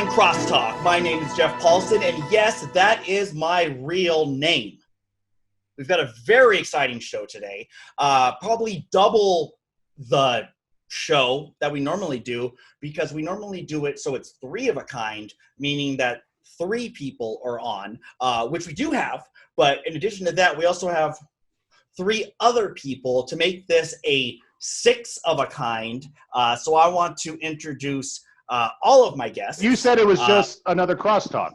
Kind Crosstalk. My name is Jeff Paulson, and yes, that is my real name. We've got a very exciting show today. Probably double the show that we normally do, because we normally do it so it's three of a kind, meaning that three people are on, which we do have. But in addition to that, we also have three other people to make this a six of a kind. So I want to introduce all of my guests. You said it was just another crosstalk.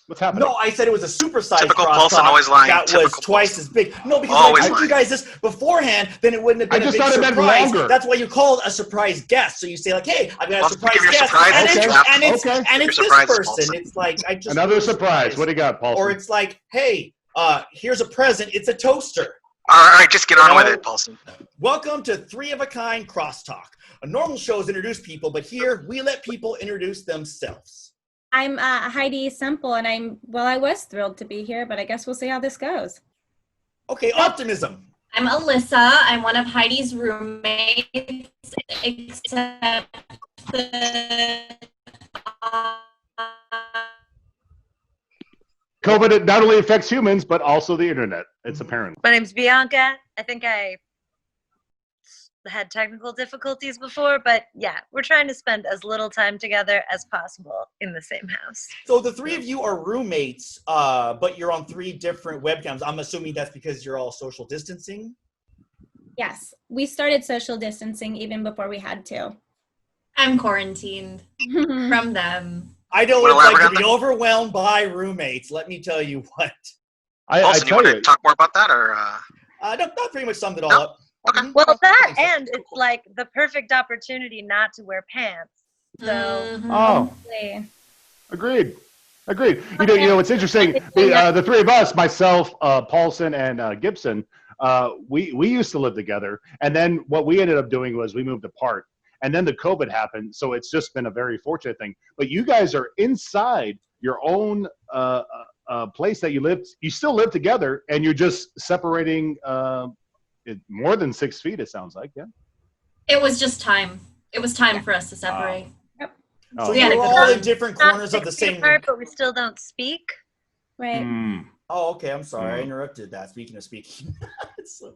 What's happening? No, I said it was a supersized Typical crosstalk Paulson, always lying. that Typical was twice Paulson. as big. No, because Always if I told you lying. guys this beforehand, then it wouldn't have been I a just big thought it meant surprise. longer. That's why you call it a surprise guest. So you say like, "Hey, I've got Well, a surprise give your guest," surprise, and okay. it's Okay. and it's Your this surprise, person. Paulson. It's like I just Another surprise. What do you got, Paulson? Or it's like, "Hey, here's a present. It's a toaster." All right, just get on with it, Paulson. Welcome to Three of a Kind Crosstalk. A normal show is introduce people, but here we let people introduce themselves. I'm Heidi Semple, and I was thrilled to be here, but I guess we'll see how this goes. Okay, optimism. I'm Alyssa. I'm one of Heidi's roommates, except COVID not only affects humans, but also the internet. It's apparent. My name's Bianca. I think I had technical difficulties before, but yeah, we're trying to spend as little time together as possible in the same house. So the three of you are roommates, but you're on three different webcams. I'm assuming that's because you're all social distancing? Yes, we started social distancing even before we had to. I'm quarantined from them. I know what Wanna it's like elaborate to be on overwhelmed by roommates. Let me tell you what. I Paulson, you tell want you, to talk more about that, or? That pretty much summed it all No? up. Okay. Mhm. Well, I that think so. and it's like the perfect opportunity not to wear pants. So Mhm. oh, Hopefully. agreed. You know, it's interesting. The three of us, myself, Paulson, and Gibson, we used to live together, and then what we ended up doing was we moved apart, and then the COVID happened. So it's just been a very fortunate thing. But you guys are inside your own place that you live. You still live together, and you're just separating more than 6 feet. It sounds like, yeah. It was just time. It was time for us to separate. Oh. So We had you're a all good in different not corners of the 6 feet same apart, but we still don't speak. Right. Mm. Oh, okay. I'm sorry. I Mm. interrupted that. Speaking of speaking. So,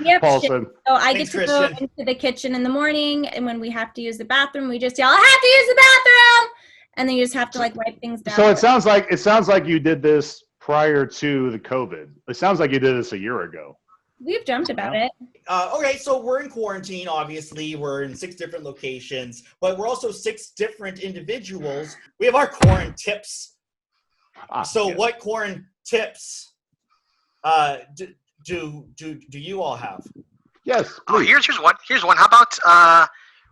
Yep, Paulson. So I Thanks, get to go Christian. into the kitchen in the morning, and when we have to use the bathroom, we just yell, "I have to use the bathroom!" And then you just have to like wipe things down. So it sounds like you did this prior to the COVID. It sounds like you did this a year ago. We've dreamt about it. okay, so we're in quarantine, obviously. We're in 6 different locations, but we're also 6 different individuals. We have our quarantine tips. So yes. what quarantine tips do you all have? Yes, Oh, please. here's one. Here's one. How about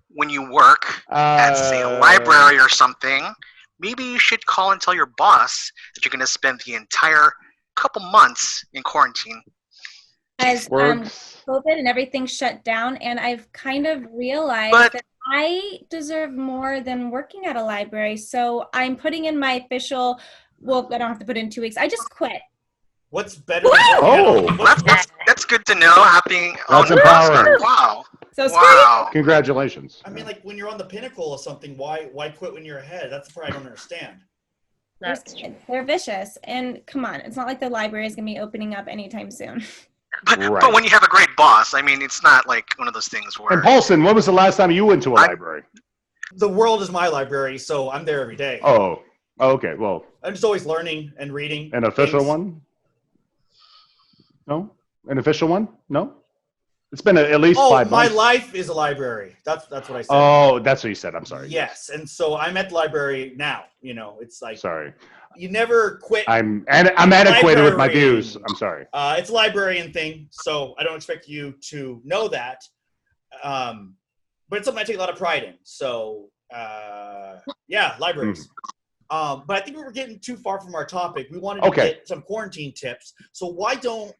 when you work at, say, a library or something? Maybe you should call and tell your boss that you're going to spend the entire couple months in quarantine. As Works. COVID and everything shut down, and I've kind of realized But- that I deserve more than working at a library. So I'm putting in my official. Well, I don't have to put in 2 weeks. I just quit. What's better? Oh. Well, that's good to know. Having That's on empowering. Wow. So screw you. Wow. Congratulations. I mean, like when you're on the pinnacle of something, why quit when you're ahead? That's the part I don't understand. That's true. They're vicious, and come on, it's not like the library is gonna be opening up anytime soon. But Right. when you have a great boss, I mean, it's not like one of those things where. And Paulson, when was the last time you went to a library? The world is my library, so I'm there every day. Oh, okay. Well, I'm just always learning and reading. an official things. one? No? An official one? No? It's been at least 5 my months. life is a library. That's what I said. Oh, that's what you said. I'm sorry. Yes, and so I'm at the library now. You know, it's like Sorry. you never quit. I'm antiquated with my Library. views. I'm sorry. It's a librarian thing, so I don't expect you to know that. But it's something I take a lot of pride in. So, yeah, libraries. But I think we were getting too far from our topic. We wanted to get some quarantine tips. So why don't,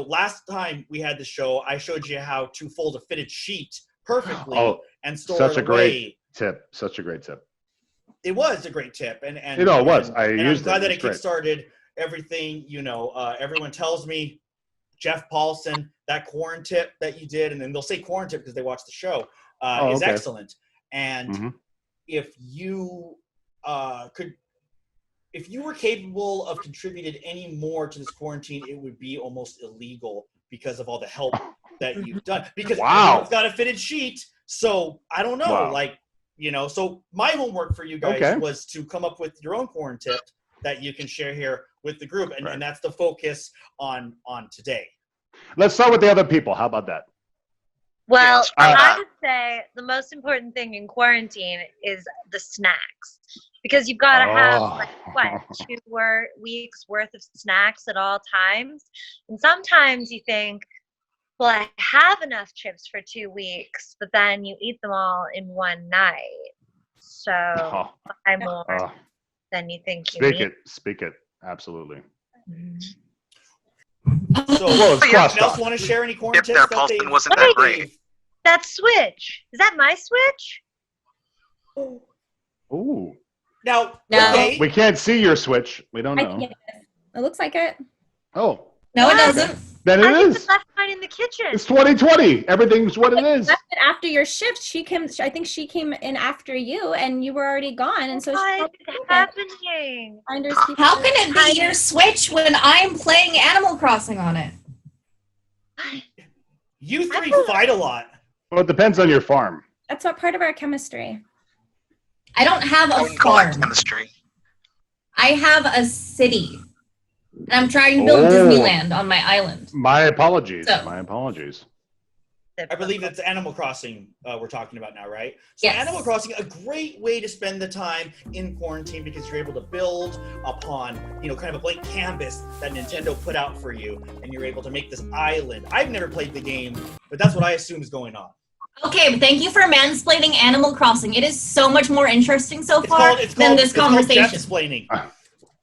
last time we had the show, I showed you how to fold a fitted sheet perfectly and store Such it a great away. tip. Such a great tip. It was a great tip. And You know, it was. I and used I'm glad it. that It's it great. kickstarted everything. Everyone tells me, Jeff Paulson, that quarantine tip that you did, and then they'll say quarantine tip because they watch the show, is okay. excellent. And if you if you were capable of contributing any more to this quarantine, it would be almost illegal because of all the help that you've done. Because everyone's got a fitted sheet, so I don't know, So my homework for you guys was to come up with your own corn tip that you can share here with the group, and that's the focus on today. Let's start with the other people. How about that? Well, I would say the most important thing in quarantine is the snacks, because you've got to have 2 weeks worth of snacks at all times. And sometimes you think, well, I have enough chips for 2 weeks, but then you eat them all in one night. So buy more than you think you need. Speak it. Absolutely. So, anyone else want to share any corn tips? There, Paulson wasn't that great. That switch. Is that my switch? Ooh. Now, we can't see your switch. We don't know. It looks like it. Oh. No, it doesn't. Then it is. I left mine in the kitchen. It's 2020. Everything's what it is. After your shift, I think she came in after you, and you were already gone, and so what's happening? How can it be your switch when I'm playing Animal Crossing on it? You 3 fight a lot. Well, it depends on your farm. That's not part of our chemistry. I don't have a farm. Chemistry. I have a city. And I'm trying to build Disneyland on my island. My apologies. So. My apologies. I believe it's Animal Crossing we're talking about now, right? So yes. Animal Crossing, a great way to spend the time in quarantine because you're able to build upon, kind of a blank canvas that Nintendo put out for you, and you're able to make this island. I've never played the game, but that's what I assume is going on. Okay, but thank you for mansplaining Animal Crossing. It is so much more interesting so far than this conversation. Jeff-splaining.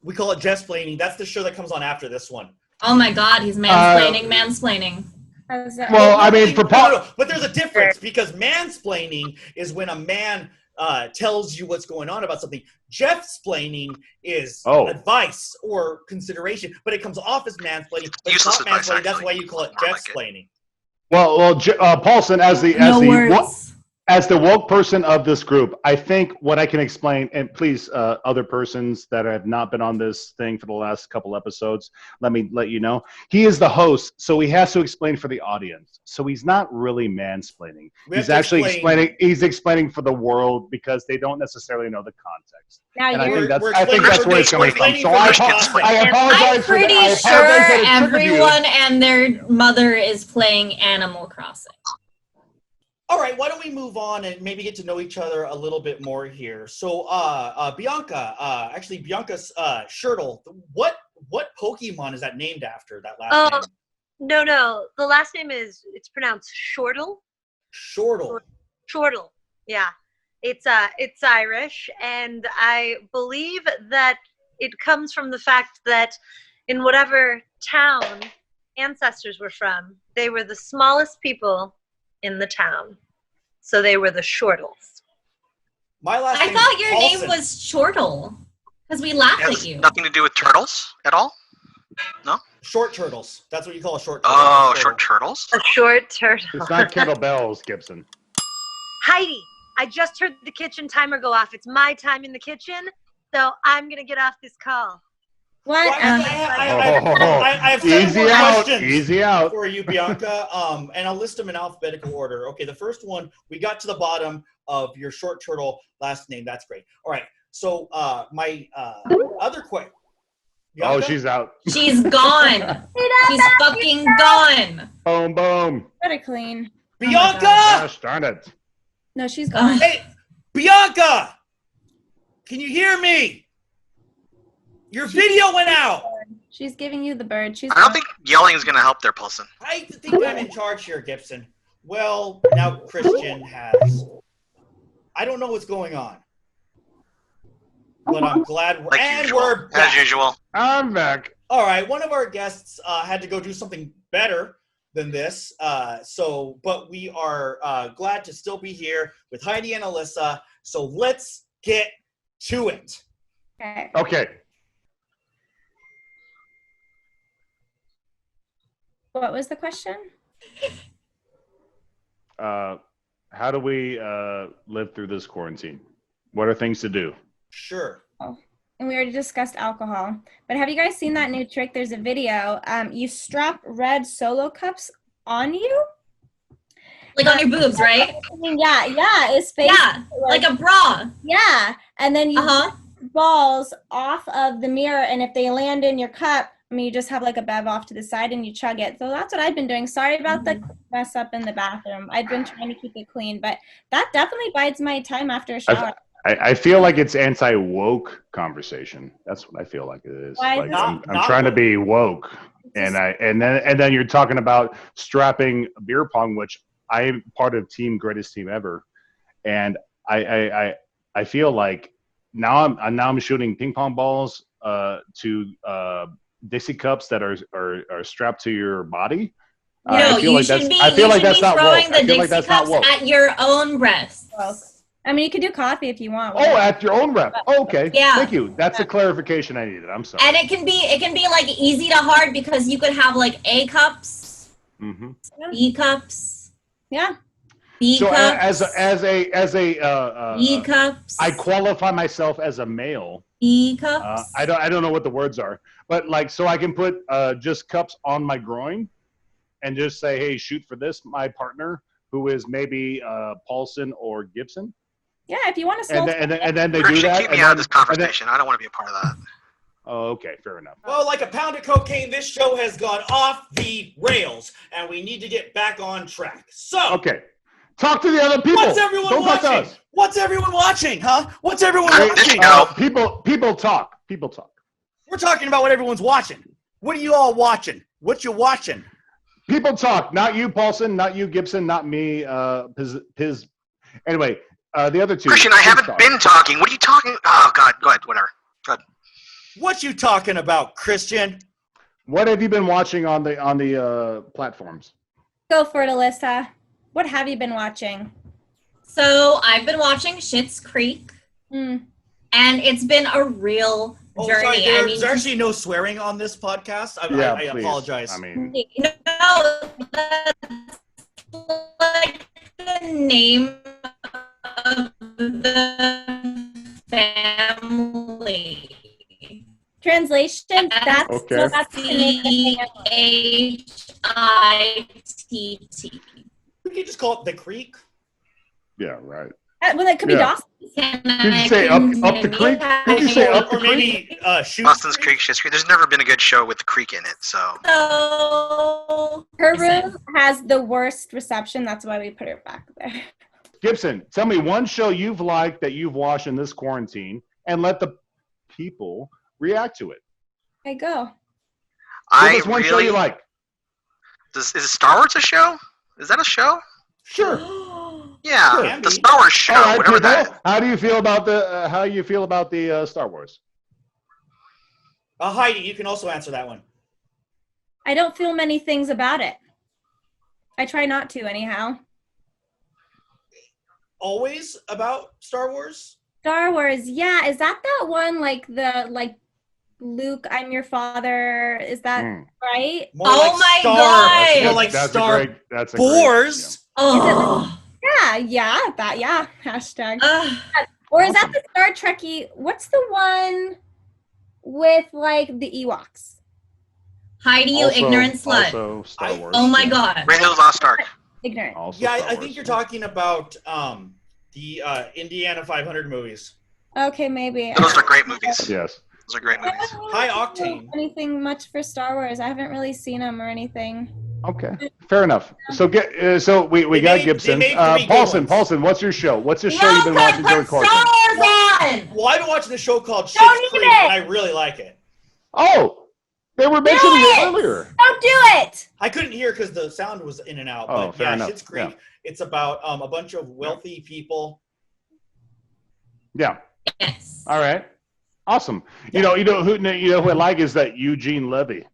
We call it Jeff-splaining. That's the show that comes on after this one. Oh my God, he's mansplaining. Well, I mean, but there's a difference because mansplaining is when a man tells you what's going on about something. Jeff-splaining is advice or consideration, but it comes off as mansplaining. But it's not mansplaining. That's why you call it Jeff-splaining. Well, Paulson, as the woke person of this group, I think what I can explain, and please, other persons that have not been on this thing for the last couple episodes, let me let you know. He is the host, so he has to explain for the audience. So he's not really mansplaining. He's actually explaining. He's explaining for the world because they don't necessarily know the context. And I think that's where it's coming from. So I apologize. I'm pretty sure everyone and their mother is playing Animal Crossing. All right, why don't we move on and maybe get to know each other a little bit more here. So, Bianca's Shirtle, what Pokemon is that named after, that last name? No. The last name it's pronounced Shortle. Shortle, yeah. It's Irish, and I believe that it comes from the fact that in whatever town ancestors were from, they were the smallest people in the town, so they were the Shortles. I thought your name was Shortle because we laughed at you. Nothing to do with turtles at all. No. Short turtles. That's what you call a short turtle. Oh, short turtles. A short turtle. It's not kettlebells, Gibson. Heidi, I just heard the kitchen timer go off. It's my time in the kitchen, so I'm gonna get off this call. What? Well, I have several questions easy out for you, Bianca, and I'll list them in alphabetical order. Okay, the first one, we got to the bottom of your short turtle last name. That's great. All right, so my other question. Oh, she's out. She's gone. She's fucking gone. Boom. Better clean. Bianca! Gosh darn it. No, she's gone. Hey, Bianca! Can you hear me? Your video went out. She's giving you the bird. I don't think yelling is going to help there, Paulson. I think I'm in charge here, Gibson. Well, now Christian has. I don't know what's going on. But I'm glad we're back. As usual. I'm back. All right, one of our guests had to go do something better than this. But we are glad to still be here with Heidi and Alyssa. So let's get to it. Okay. What was the question? How do we live through this quarantine? What are things to do? Sure. Oh, and we already discussed alcohol. But have you guys seen that new trick? There's a video. You strap red Solo cups on you. Like on your boobs, right? Yeah. It's fake. Yeah, like a bra. Yeah. And then you balls off of the mirror, and if they land in your cup, I mean, you just have like a bev off to the side and you chug it. So that's what I've been doing. Sorry about the mess up in the bathroom. I've been trying to keep it clean, but that definitely bides my time after a shower. I feel like it's anti-woke conversation. That's what I feel like it is. Like I'm trying to be woke, and then you're talking about strapping beer pong, which I am part of Team Greatest Team Ever, and I feel like now I'm shooting ping pong balls to Dixie cups that are strapped to your body. No, I feel like that's not woke. I feel like that's not woke. At your own breast. I mean, you could do coffee if you want. Oh, at your own rep. Oh, okay. Yeah. Thank you. That's a clarification I needed. I'm sorry. And it can be like easy to hard because you could have like A cups, B cups. Yeah. B so cups. as a E cups. I qualify myself as a male. E cups. I don't know what the words are, but like so I can put just cups on my groin, and just say, hey, shoot for this, my partner, who is maybe Paulson or Gibson. Yeah, if you want to. And then they do that. Keep me out of this conversation. I don't want to be a part of that. Oh, okay, fair enough. Well, like a pound of cocaine, this show has gone off the rails, and we need to get back on track. So, okay, talk to the other people. What's everyone watching? What's everyone watching? Huh? What's everyone watching? People talk. People talk. We're talking about what everyone's watching. What are you all watching? What you watching? People talk. Not you, Paulson. Not you, Gibson. Not me. Anyway, the other two. Christian, I haven't been talking. What are you talking? Oh God, go ahead. Whatever. Go ahead. What you talking about, Christian? What have you been watching on the platforms? Go for it, Alyssa. What have you been watching? So I've been watching Schitt's Creek, and it's been a real journey. Sorry, there's actually no swearing on this podcast. I apologize. I mean, no, that's like the name of the family. Translation, that's okay. That's CHITT. We could just call it The Creek. Yeah, right. Well, it could be Dawson. Did you say up the creek? Did you say up the creek? Maybe Boston's Creek, Schitt's Creek. There's never been a good show with the creek in it, so. Her room has the worst reception. That's why we put her back there. Gibson, tell me one show you've liked that you've watched in this quarantine, and let the people react to it. Okay, go. What is one show you like? Is Star Wars a show? Is that a show? Sure. Yeah, sure. The Star Wars show, right, whatever that. How do you feel about the Star Wars? Heidi, you can also answer that one. I don't feel many things about it. I try not to, anyhow. Always about Star Wars? Star Wars, yeah. Is that one like Luke, I'm your father? Is that right? More my God! More like Star Wars. Oh. Yeah. Hashtag. Or is that the Star Trekky? What's the one with like the Ewoks? Heidi, you ignorant slut. Also Star Wars. Oh my God. Raiders of the Lost Ark. Ignorant. Yeah, I think you're talking about the Indiana 500 movies. Okay, maybe. Those are great movies. Yes. Those are great movies. High octane. Anything much for Star Wars? I haven't really seen them or anything. Okay, fair enough. So we got Gibson. Paulson, what's your show? What's your show you've been watching during quarantine? Well, I've been watching the show called Schitt's Creek, and I really like it. Oh, they were mentioning it earlier. Don't do it. I couldn't hear because the sound was in and out. Oh, but fair enough. Schitt's Creek. Yeah. It's about a bunch of wealthy people. Yeah. Yes. All right. Awesome. Yeah. You know who I like is that Eugene Levy.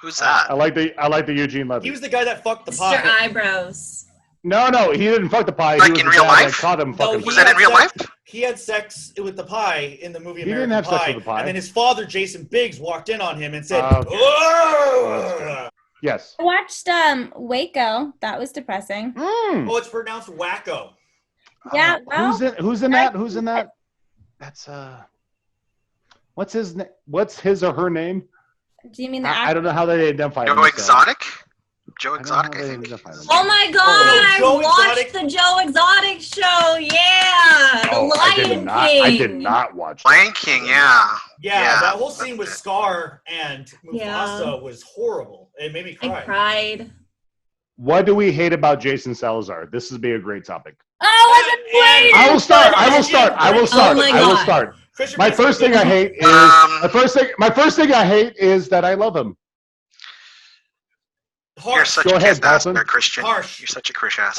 Who's that? I like the Eugene Levy. He was the guy that fucked the pie. Mr. Eyebrows. No, he didn't fuck the pie. Like in real life? Caught him fucking. Was that in real life? He had sex with the pie in the movie American Pie. He didn't have sex with the pie. And then his father, Jason Biggs, walked in on him and said, "Oh, yes." I watched Waco. That was depressing. Oh, it's pronounced Wacko. Yeah. Well, Who's in that? That's what's his or her name? Do you mean the I don't know how they identify Joe themselves. Exotic? Joe Exotic, I think. Oh my god, I watched the Joe Exotic show. Yeah. The Lion King. I did not watch that. Lion King, yeah. Yeah, that whole scene with Scar and Mufasa was horrible. It made me cry. I cried. What do we hate about Jason Salazar? This would be a great topic. Oh, I will start. Oh my God. My first thing I hate is that I love him. You're such a kiss ass there, Christian. Harsh. You're such a Chris ass.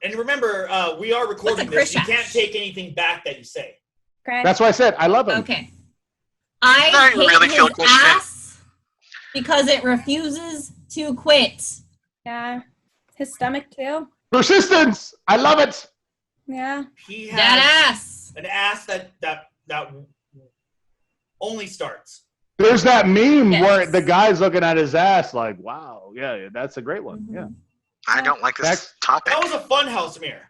And remember, we are recording this. You can't take anything back that you say. Okay. That's why I said I love him. Okay. I hate his ass because it refuses to quit. Yeah. His stomach too. Persistence. I love it. Yeah. He has that ass. An ass that only starts. There's that meme where the guy's looking at his ass like, wow, yeah, that's a great one. Mm-hmm. Yeah. I don't like this topic. That was a fun house mirror.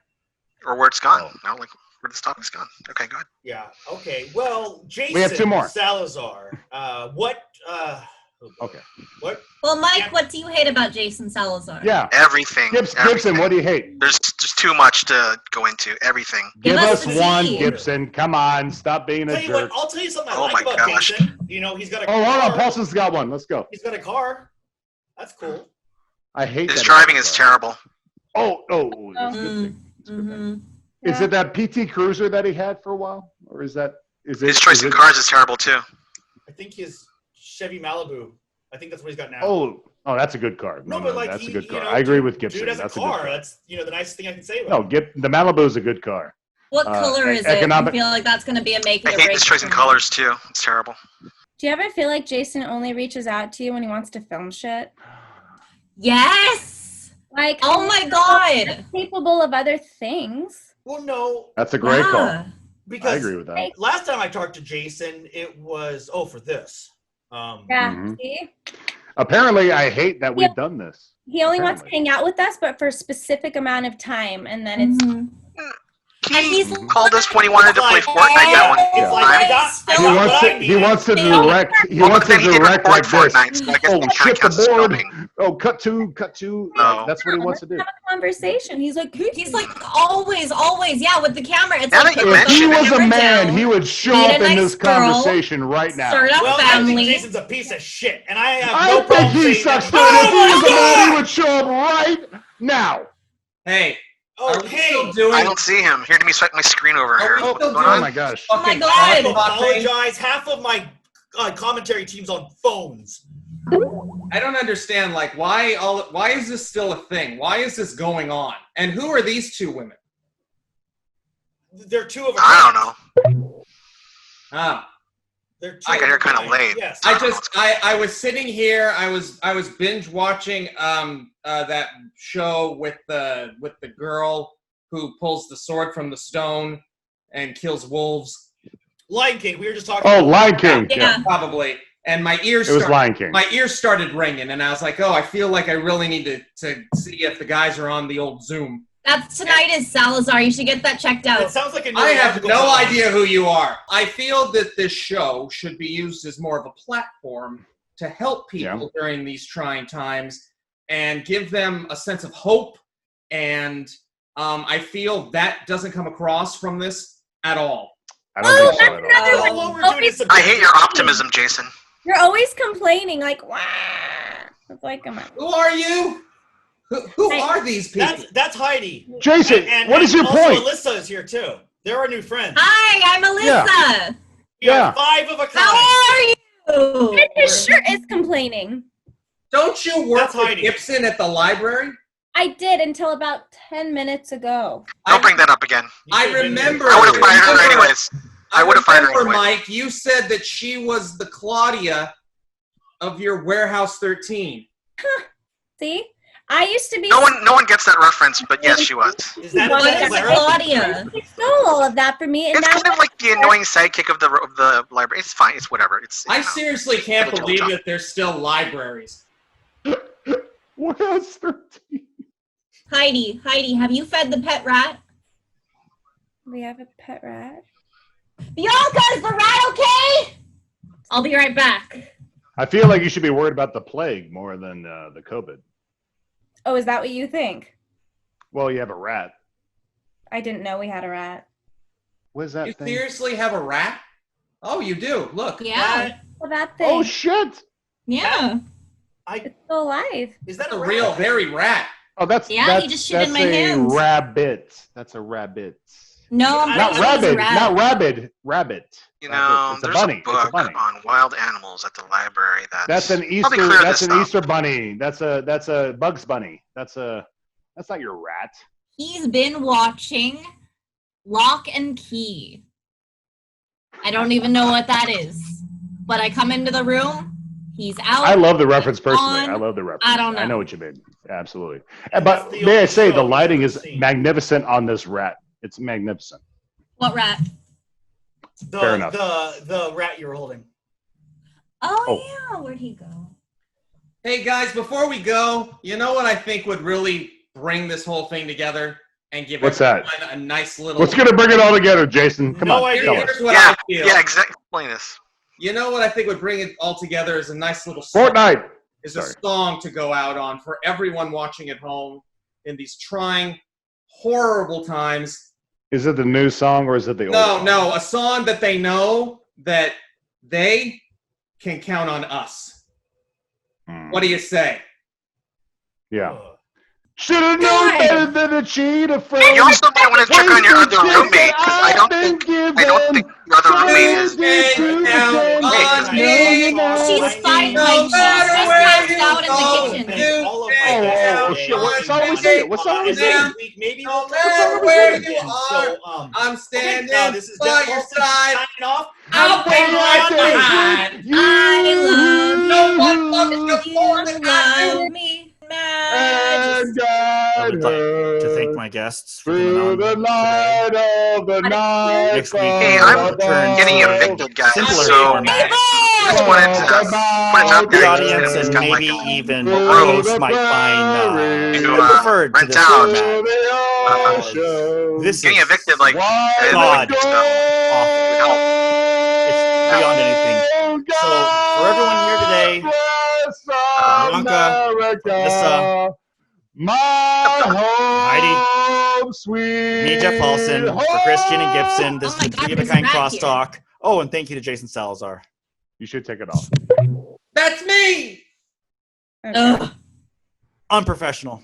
Or where it's gone. I don't like where this topic's gone. Okay, go ahead. Yeah. Okay. Well, Jason we have two more. Salazar. Okay. What? Well, Mike, what do you hate about Jason Salazar? Yeah. Everything. Gibson, what do you hate? There's just too much to go into. Everything. Give us one, Gibson. Come on. Stop being a jerk. I'll tell you something I like about Jason. You know, he's got a car. Oh, hold on. Paulson's got one. Let's go. He's got a car. That's cool. I hate his driving is terrible. Oh, it's a good thing. Is it that PT Cruiser that he had for a while? Or is it his choice in cars is terrible too? I think his Chevy Malibu. I think that's what he's got now. Oh, that's a good car. No, but like that's a good car. You know, I agree with Gibson. Dude has a that's car. A good car. That's the nicest thing I can say about it. No, the Malibu is a good car. What color is it? I feel like that's going to be a make or break. I hate his choice in colors too. It's terrible. Do you ever feel like Jason only reaches out to you when he wants to film shit? Yes. Like, oh my God. Capable of other things. Well, no. That's a great call. Because I agree with that. Last time I talked to Jason, it was for this. See? Apparently, I hate that we've done this. He only wants to hang out with us, but for a specific amount of time, and then it's. He called us when he wanted to play Fortnite that one. He wants to direct. He wants to direct like this. Shift the board. Oh, cut two. No. That's what he wants to do. Have a conversation. He's like always, yeah, with the camera. It's like if he was a man, he would show up in this conversation right now. Start up family. I think Jason's a piece of shit, and I have no problem saying that. If he was a man, he would show up right now. Hey. I don't see him. Here, let me swipe my screen over here. Oh my gosh. Oh my God. I apologize. Half of my commentary team's on phones. I don't understand. Like, why is this still a thing? Why is this going on? And who are these two women? They're two of them. I don't know. I got here kind of late. Yes. I was sitting here. I was binge watching that show with the girl who pulls the sword from the stone and kills wolves. Lion King. We were just talking. Oh, Lion King. Yeah, probably. And my ears. It was Lion King. My ears started ringing, and I was like, "Oh, I feel like I really need to see if the guys are on the old Zoom." That's tonight is Salazar. You should get that checked out. It sounds like a I have no idea who you are. I feel that this show should be used as more of a platform to help people during these trying times and give them a sense of hope. And I feel that doesn't come across from this at all. I don't think so at all. I hate your optimism, Jason. You're always complaining, like, wow. It's like, who are you? Who are these people? That's Heidi. Jason, what is your point? Alyssa is here too. They're our new friends. Hi, I'm Alyssa. Yeah. 5 of a kind. How are you? His shirt is complaining. Don't you work with Gibson at the library? I did until about 10 minutes ago. Don't bring that up again. I remember. I would have fired her anyways. I would have fired her anyway. Mike, you said that she was the Claudia of your Warehouse 13. See? I used to be. No one gets that reference, but yes, she was. Is that Claudia? She stole all of that from me. And it's kind of like the annoying sidekick of the library. It's fine. It's whatever. I seriously can't believe that there's still libraries. Warehouse 13. Heidi, have you fed the pet rat? We have a pet rat. Bianca, is the rat okay? I'll be right back. I feel like you should be worried about the plague more than the COVID. Oh, is that what you think? Well, you have a rat. I didn't know we had a rat. What is that You thing? seriously have a rat? Oh, you do. Look. Yeah. That thing. Oh, shit. Yeah. It's still alive. Is that a real hairy rat? Oh, that's he just shit in my hands. Rabbit. That's a rabbit. No, I'm not rabbit. Not rabid. Rabbit. You know, it's a there's bunny. a book It's a bunny. on wild animals at the library That's an Easter. That's an Easter bunny. That's a Bugs Bunny. That's not your rat. He's been watching Lock and Key. I don't even know what that is, but I come into the room. He's out. I love the reference personally. I love the reference. I don't know. I know what you mean. Absolutely. But may I say, the lighting is magnificent on this rat. It's magnificent. What rat? Fair enough. The rat you were holding. Oh, yeah. Where'd he go? Hey, guys, before we go, you know what I think would really bring this whole thing together and give everyone a nice little... What's going to bring it all together, Jason? Come on, tell us. Here's what I feel. Yeah, exactly. Explain this. You know what I think would bring it all together is a nice little Fortnite. Is a song to go out on for everyone watching at home in these trying, horrible times. Is it the new song or is it the old song? No, a song that they know that they can count on us. What do you say? Yeah. Should have known better than to cheat a friend. You also might want to check on your other roommate, because I don't think your other roommate is. She's fine. Like, she's just passed out in the kitchen. Oh, shit. What song are we singing? What song are we singing? Maybe no matter where you are, I'm standing by your side. I'll be right behind. I love no one loves you more you. than I do. Love me. And I would like to thank my guests for coming on the light of the night. Next week, Hey, I'm getting evicted, guys. So I just wanted to put it out the there. audience and Kind of maybe like even host might find preferred to rent this out. format. This Getting is evicted like God awful. It's beyond anything. So for everyone here today, Bianca, Alyssa, Heidi, sweet me, Jeff Paulson, for Christian and Gibson. This is the Three of a Kind Crosstalk. Oh, and thank you to Jason Salazar. You should take it off. That's me. Ugh. Unprofessional.